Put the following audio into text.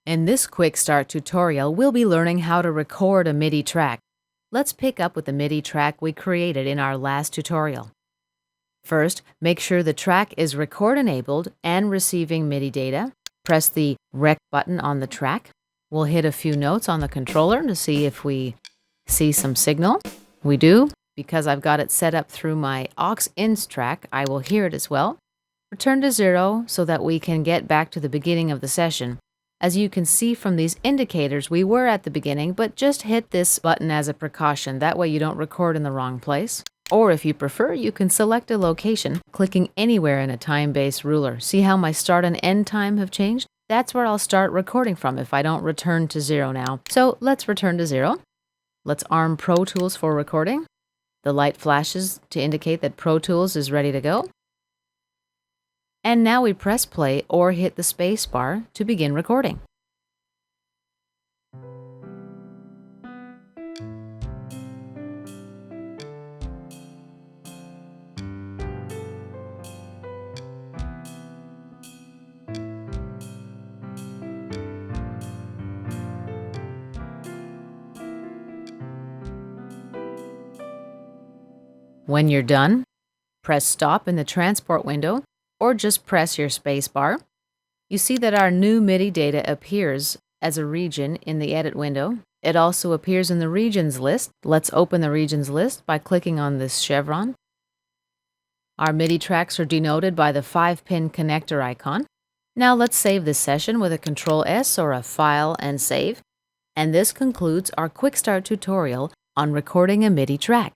In this quick start tutorial, we'll be learning how to record a MIDI track. Let's pick up with the MIDI track we created in our last tutorial. First, make sure the track is record enabled and receiving MIDI data. Press the Rec button on the track. We'll hit a few notes on the controller to see if we see some signal. We do. Because I've got it set up through my aux-ins track, I will hear it as well. Return to 0 so that we can get back to the beginning of the session. As you can see from these indicators, we were at the beginning, but just hit this button as a precaution. That way you don't record in the wrong place. Or if you prefer, you can select a location, clicking anywhere in a time-based ruler. See how my start and end time have changed? That's where I'll start recording from if I don't return to 0 now. So let's return to 0. Let's arm Pro Tools for recording. The light flashes to indicate that Pro Tools is ready to go. And now we press play or hit the space bar to begin recording. When you're done, press stop in the transport window or just press your space bar. You see that our new MIDI data appears as a region in the edit window. It also appears in the regions list. Let's open the regions list by clicking on this chevron. Our MIDI tracks are denoted by the 5-pin connector icon. Now let's save this session with a Ctrl+S or a File and Save. And this concludes our quick start tutorial on recording a MIDI track.